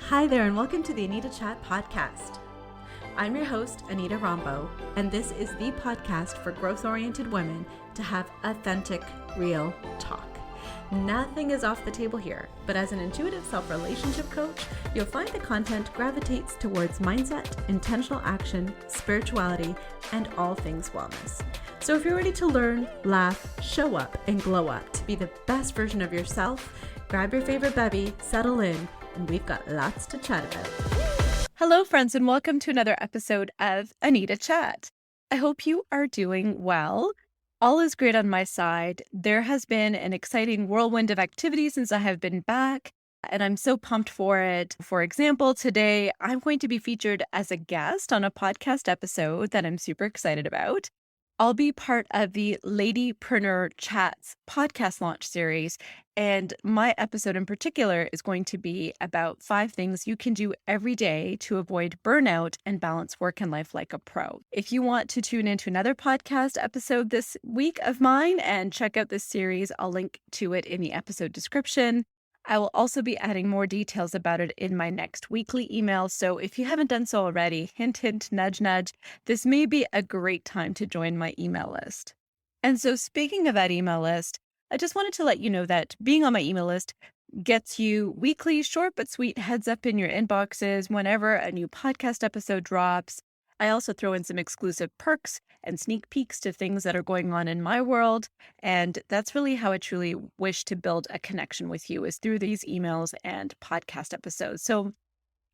Hi there, and welcome to the Anita Chat podcast. I'm your host, Anita Rombo, and this is the podcast for growth-oriented women to have authentic, real talk. Nothing is off the table here, but as an intuitive self-relationship coach, you'll find the content gravitates towards mindset, intentional action, spirituality, and all things wellness. So if you're ready to learn, laugh, show up, and glow up to be the best version of yourself, grab your favorite bevy, settle in, and we've got lots to chat about. Hello, friends, and welcome to another episode of Anita Chat. I hope you are doing well. All is great on my side. There has been an exciting whirlwind of activity since I have been back, and I'm so pumped for it. For example, today I'm going to be featured as a guest on a podcast episode that I'm super excited about. I'll be part of the Lady-preneur Chats podcast launch series, and my episode in particular is going to be about 5 things you can do every day to avoid burnout and balance work and life like a pro. If you want to tune into another podcast episode this week of mine and check out this series, I'll link to it in the episode description. I will also be adding more details about it in my next weekly email. So if you haven't done so already, hint, hint, nudge, nudge, this may be a great time to join my email list. And so speaking of that email list, I just wanted to let you know that being on my email list gets you weekly, short but sweet heads up in your inboxes whenever a new podcast episode drops. I also throw in some exclusive perks and sneak peeks to things that are going on in my world. And that's really how I truly wish to build a connection with you, is through these emails and podcast episodes. So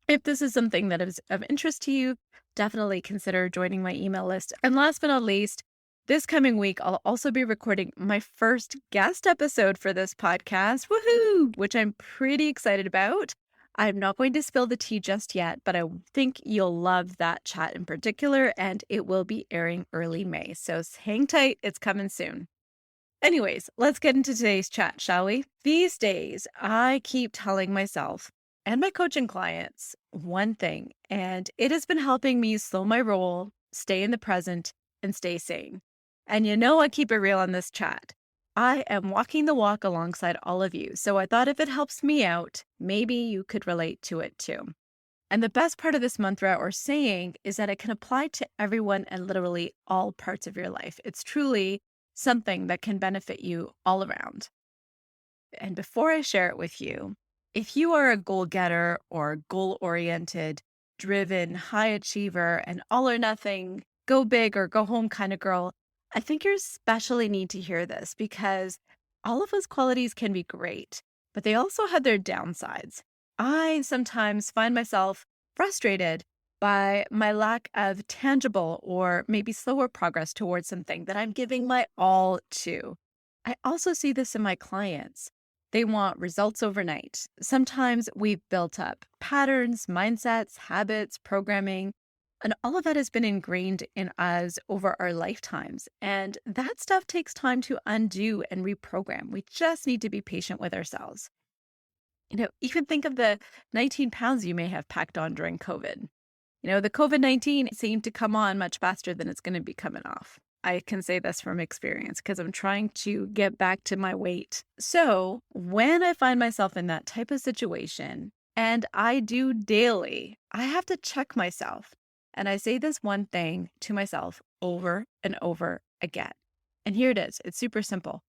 if this is something that is of interest to you, definitely consider joining my email list. And last but not least, this coming week, I'll also be recording my first guest episode for this podcast, woohoo, which I'm pretty excited about. I'm not going to spill the tea just yet, but I think you'll love that chat in particular, and it will be airing early May. So hang tight, it's coming soon. Anyways, let's get into today's chat, shall we? These days, I keep telling myself and my coaching clients one thing, and it has been helping me slow my roll, stay in the present, and stay sane. And you know I keep it real on this chat. I am walking the walk alongside all of you, so I thought if it helps me out, maybe you could relate to it too. And the best part of this mantra or saying is that it can apply to everyone and literally all parts of your life. It's truly something that can benefit you all around. And before I share it with you, if you are a goal-getter or goal-oriented, driven, high achiever, and all or nothing, go big or go home kind of girl, I think you especially need to hear this, because all of those qualities can be great, but they also have their downsides. I sometimes find myself frustrated by my lack of tangible or maybe slower progress towards something that I'm giving my all to. I also see this in my clients. They want results overnight. Sometimes we've built up patterns, mindsets, habits, programming, and all of that has been ingrained in us over our lifetimes. And that stuff takes time to undo and reprogram. We just need to be patient with ourselves. Even think of the 19 pounds you may have packed on during COVID. The COVID-19 seemed to come on much faster than it's going to be coming off. I can say this from experience because I'm trying to get back to my weight. So when I find myself in that type of situation, and I do daily, I have to check myself. And I say this one thing to myself over and over again. And here it is. It's super simple.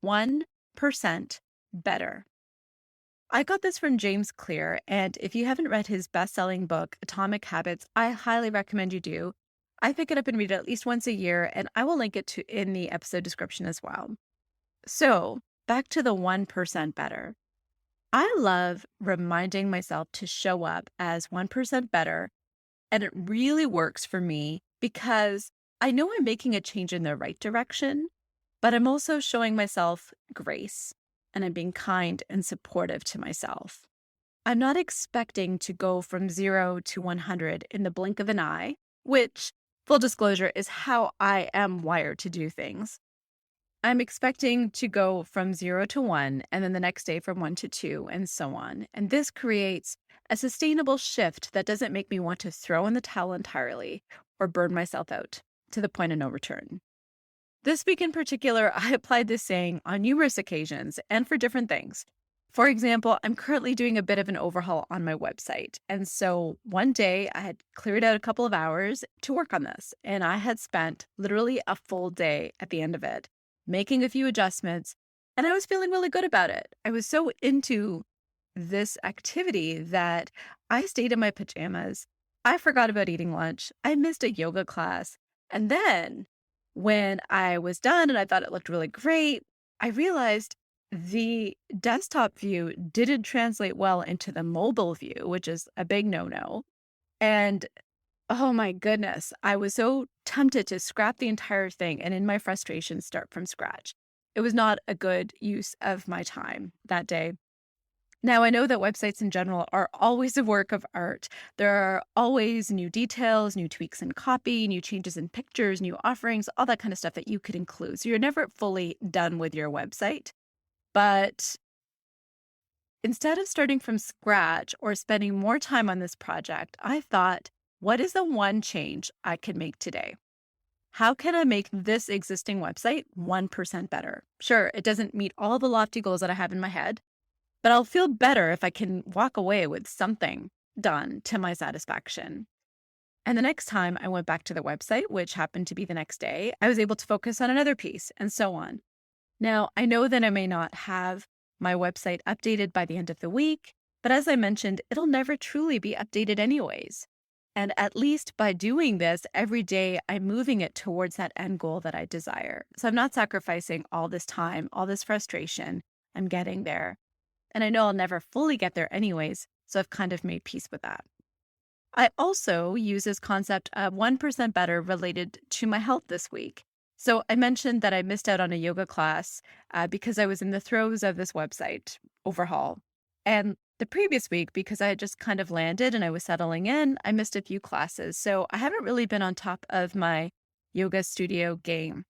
1% better. I got this from James Clear, and if you haven't read his best-selling book, Atomic Habits, I highly recommend you do. I pick it up and read it at least once a year, and I will link it in the episode description as well. So back to the 1% better. I love reminding myself to show up as 1% better, and it really works for me because I know I'm making a change in the right direction, but I'm also showing myself grace, and I'm being kind and supportive to myself. I'm not expecting to go from 0 to 100 in the blink of an eye, which, full disclosure, is how I am wired to do things. I'm expecting to go from 0 to 1, and then the next day from 1 to 2, and so on. And this creates a sustainable shift that doesn't make me want to throw in the towel entirely or burn myself out to the point of no return. This week in particular, I applied this saying on numerous occasions and for different things. For example, I'm currently doing a bit of an overhaul on my website. And so one day I had cleared out a couple of hours to work on this, and I had spent literally a full day at the end of it, making a few adjustments, and I was feeling really good about it. I was so into this activity that I stayed in my pajamas. I forgot about eating lunch. I missed a yoga class. And then when I was done and I thought it looked really great, I realized the desktop view didn't translate well into the mobile view, which is a big no-no. And oh my goodness, I was so tempted to scrap the entire thing and in my frustration start from scratch. It was not a good use of my time that day. Now, I know that websites in general are always a work of art. There are always new details, new tweaks in copy, new changes in pictures, new offerings, all that kind of stuff that you could include. So you're never fully done with your website. But instead of starting from scratch or spending more time on this project, I thought, what is the one change I could make today? How can I make this existing website 1% better? Sure, it doesn't meet all the lofty goals that I have in my head, but I'll feel better if I can walk away with something done to my satisfaction. And the next time I went back to the website, which happened to be the next day, I was able to focus on another piece and so on. Now, I know that I may not have my website updated by the end of the week, but as I mentioned, it'll never truly be updated anyways. And at least by doing this every day, I'm moving it towards that end goal that I desire. So I'm not sacrificing all this time, all this frustration. I'm getting there. And I know I'll never fully get there anyways, so I've kind of made peace with that. I also use this concept of 1% better related to my health this week. So I mentioned that I missed out on a yoga class because I was in the throes of this website overhaul. And the previous week, because I had just kind of landed and I was settling in, I missed a few classes. So I haven't really been on top of my yoga studio game.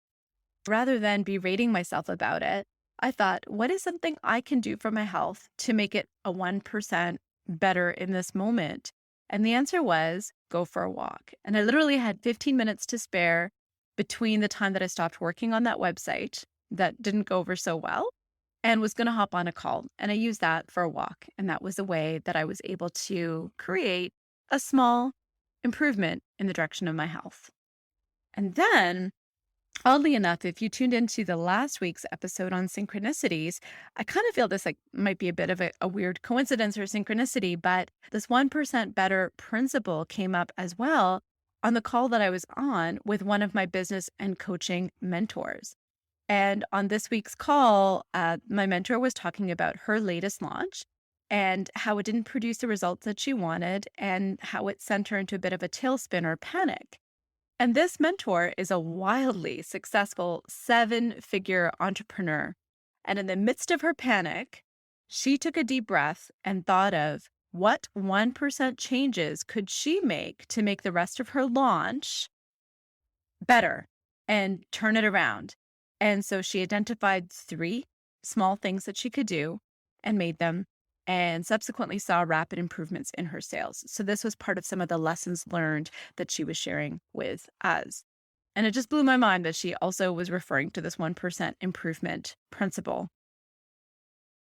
Rather than berating myself about it, I thought, what is something I can do for my health to make it a 1% better in this moment? And the answer was go for a walk. And I literally had 15 minutes to spare between the time that I stopped working on that website that didn't go over so well and was going to hop on a call. And I used that for a walk. And that was a way that I was able to create a small improvement in the direction of my health. And then, oddly enough, if you tuned into the last week's episode on synchronicities, I kind of feel this like might be a bit of a weird coincidence or synchronicity, but this 1% better principle came up as well on the call that I was on with one of my business and coaching mentors. And on this week's call, my mentor was talking about her latest launch and how it didn't produce the results that she wanted and how it sent her into a bit of a tailspin or panic. And this mentor is a wildly successful 7-figure entrepreneur. And in the midst of her panic, she took a deep breath and thought of what 1% changes could she make to make the rest of her launch better and turn it around. And so she identified 3 small things that she could do and made them, and subsequently saw rapid improvements in her sales. So this was part of some of the lessons learned that she was sharing with us. And it just blew my mind that she also was referring to this 1% improvement principle.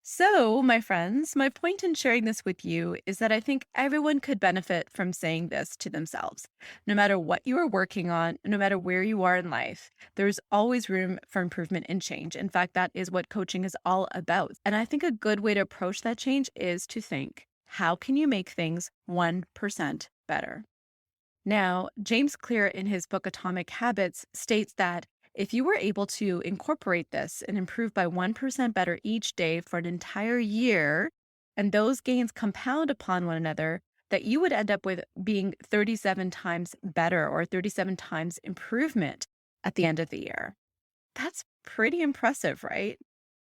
So, my friends, my point in sharing this with you is that I think everyone could benefit from saying this to themselves. No matter what you are working on, no matter where you are in life, there's always room for improvement and change. In fact, that is what coaching is all about. And I think a good way to approach that change is to think, how can you make things 1% better? Now, James Clear in his book Atomic Habits states that if you were able to incorporate this and improve by 1% better each day for an entire year, and those gains compound upon one another, that you would end up with being 37 times better or 37 times improvement at the end of the year. That's pretty impressive, right?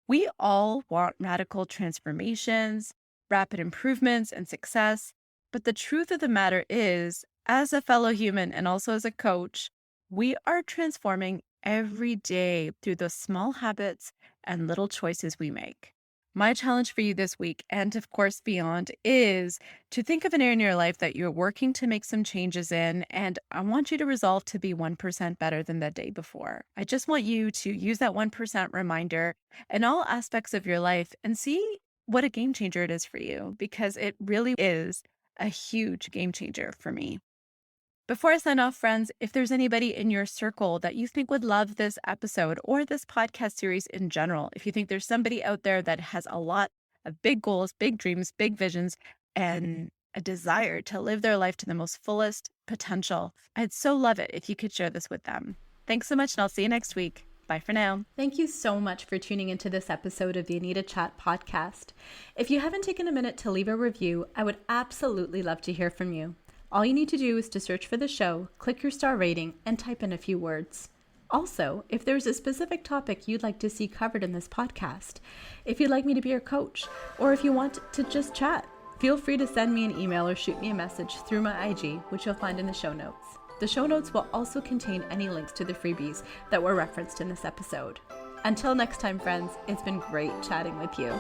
We all want radical transformations, rapid improvements, and success. But the truth of the matter is, as a fellow human and also as a coach, we are transforming every day through those small habits and little choices we make. My challenge for you this week, and of course beyond, is to think of an area in your life that you're working to make some changes in, and I want you to resolve to be 1% better than the day before. I just want you to use that 1% reminder in all aspects of your life and see what a game changer it is for you, because it really is a huge game changer for me. Before I sign off, friends, if there's anybody in your circle that you think would love this episode or this podcast series in general, if you think there's somebody out there that has a lot of big goals, big dreams, big visions, and a desire to live their life to the most fullest potential, I'd so love it if you could share this with them. Thanks so much, and I'll see you next week. Bye for now. Thank you so much for tuning into this episode of the Anita Chat podcast. If you haven't taken a minute to leave a review, I would absolutely love to hear from you. All you need to do is to search for the show, click your star rating, and type in a few words. Also, if there's a specific topic you'd like to see covered in this podcast, if you'd like me to be your coach, or if you want to just chat, feel free to send me an email or shoot me a message through my IG, which you'll find in the show notes. The show notes will also contain any links to the freebies that were referenced in this episode. Until next time, friends, it's been great chatting with you.